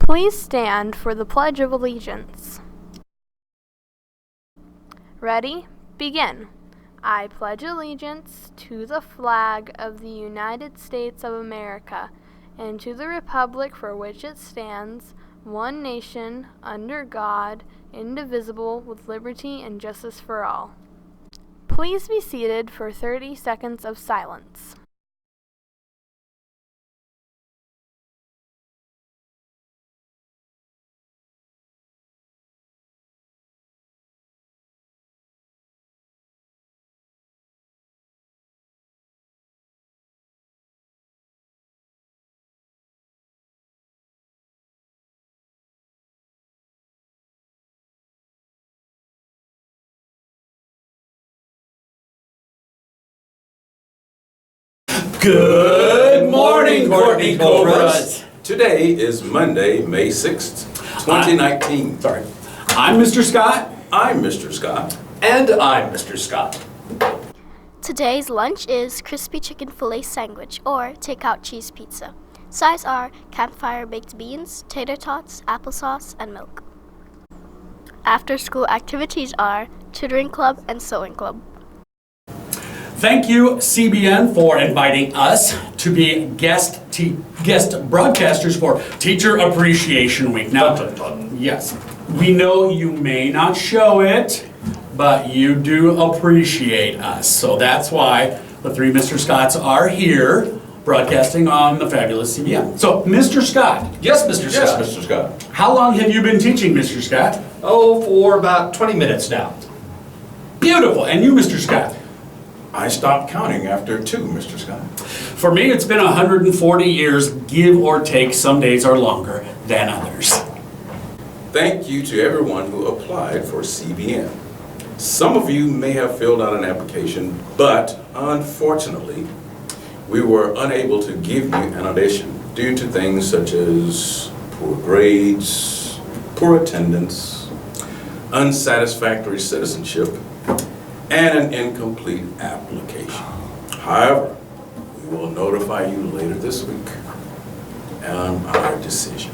Please stand for the Pledge of Allegiance. Ready? Begin. I pledge allegiance to the flag of the United States of America and to the republic for which it stands, one nation, under God, indivisible, with liberty and justice for all. Please be seated for 30 seconds of silence. Good morning, Courtney Cobras. Today is Monday, May 6th, 2019. I'm Mr. Scott. I'm Mr. Scott. And I'm Mr. Scott. Today's lunch is crispy chicken fillet sandwich or takeout cheese pizza. Sides are campfire baked beans, tater tots, applesauce, and milk. After-school activities are tutoring club and sewing club. Thank you, CBN, for inviting us to be guest broadcasters for Teacher Appreciation Week. Now, yes, we know you may not show it, but you do appreciate us. So that's why the three Mr. Scotts are here broadcasting on the fabulous CBN. So, Mr. Scott. Yes, Mr. Scott. Yes, Mr. Scott. How long have you been teaching, Mr. Scott? Oh, for about 20 minutes now. Beautiful. And you, Mr. Scott? I stopped counting after 2, Mr. Scott. For me, it's been 140 years, give or take. Some days are longer than others. Thank you to everyone who applied for CBN. Some of you may have filled out an application, but unfortunately, we were unable to give you an audition due to things such as poor grades, poor attendance, unsatisfactory citizenship, and an incomplete application. However, we will notify you later this week on our decision.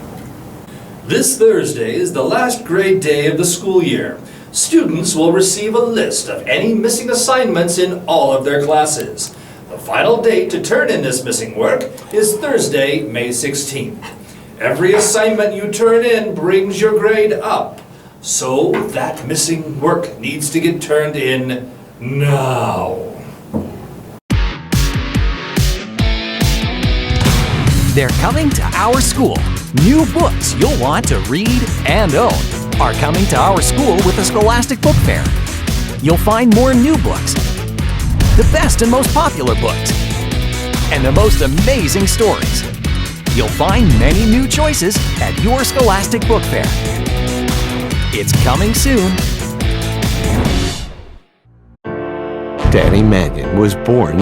This Thursday is the last grade day of the school year. Students will receive a list of any missing assignments in all of their classes. The final date to turn in this missing work is Thursday, May 16th. Every assignment you turn in brings your grade up. So that missing work needs to get turned in now. They're coming to our school. New books you'll want to read and own are coming to our school with the Scholastic Book Fair. You'll find more new books, the best and most popular books, and the most amazing stories. You'll find many new choices at your Scholastic Book Fair. It's coming soon. Danny Mannion was born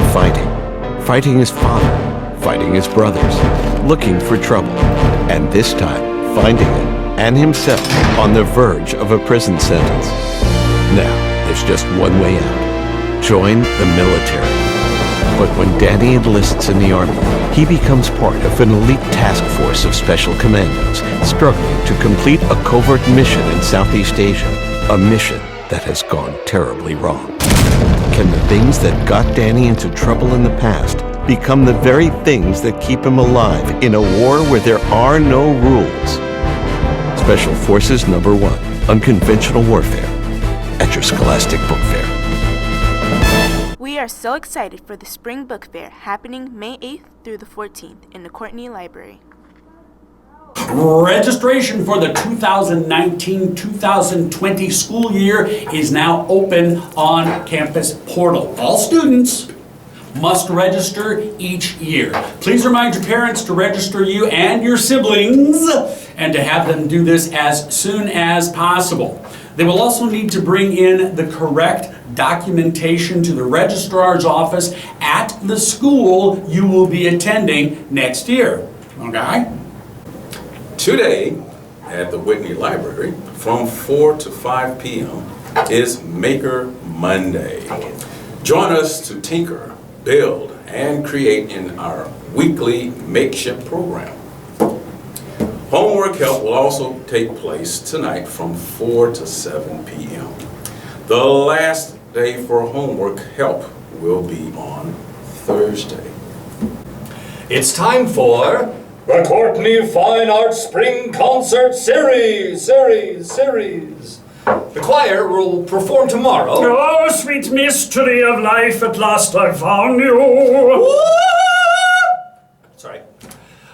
fighting his father, fighting his brothers, looking for trouble, and this time finding it and himself on the verge of a prison sentence. Now, there's just one way out. Join the military. But when Danny enlists in the Army, he becomes part of an elite task force of special commandos struggling to complete a covert mission in Southeast Asia, a mission that has gone terribly wrong. Can the things that got Danny into trouble in the past become the very things that keep him alive in a war where there are no rules? Special Forces Number 1, Unconventional Warfare, at your Scholastic Book Fair. We are so excited for the Spring Book Fair happening May 8th through the 14th in the Courtney Library. Registration for the 2019-2020 school year is now open on campus portal. All students must register each year. Please remind your parents to register you and your siblings and to have them do this as soon as possible. They will also need to bring in the correct documentation to the registrar's office at the school you will be attending next year. Okay? Today, at the Whitney Library, from 4 to 5 p.m. is Maker Monday. Join us to tinker, build, and create in our weekly makeshift program. Homework help will also take place tonight from 4 to 7 p.m. The last day for homework help will be on Thursday. It's time for the Courtney Fine Arts Spring Concert Series. The choir will perform tomorrow. Oh, sweet mystery of life, at last I found you. Sorry.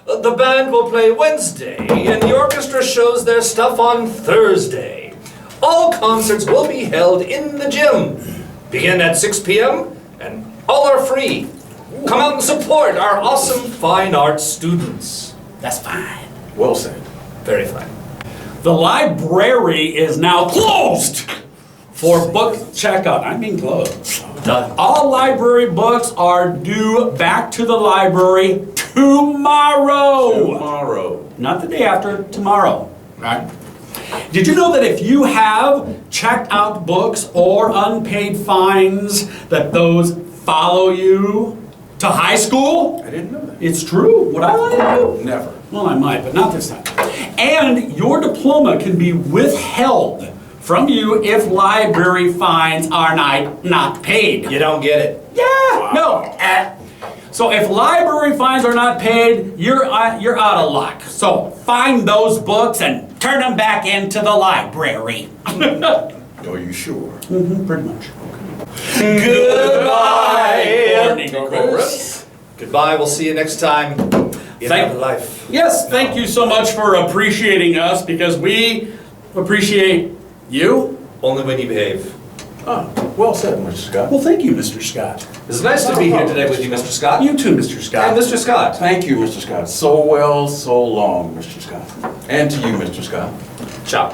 The band will play Wednesday, and the orchestra shows their stuff on Thursday. All concerts will be held in the gym. Begin at 6 p.m., and all are free. Come out and support our awesome fine arts students. That's fine. Well said. Very fine. The library is now closed for book checkout. I mean closed. Done. All library books are due back to the library tomorrow. Tomorrow. Not the day after, tomorrow. Right? Did you know that if you have checked out books or unpaid fines, that those follow you to high school? I didn't know that. It's true. Would I let it do? Never. Well, I might, but not this time. And your diploma can be withheld from you if library fines are not paid. You don't get it. Yeah, no. So if library fines are not paid, you're out of luck. So find those books and turn them back into the library. Are you sure? Pretty much. Goodbye. Chorus. Goodbye. We'll see you next time. Thank life. Yes, thank you so much for appreciating us, because we appreciate you. Only when you behave. Ah, well said, Mr. Scott. Well, thank you, Mr. Scott. It's nice to be here today with you, Mr. Scott. You too, Mr. Scott. And Mr. Scott. Thank you, Mr. Scott. So well, so long, Mr. Scott. And to you, Mr. Scott. Ciao.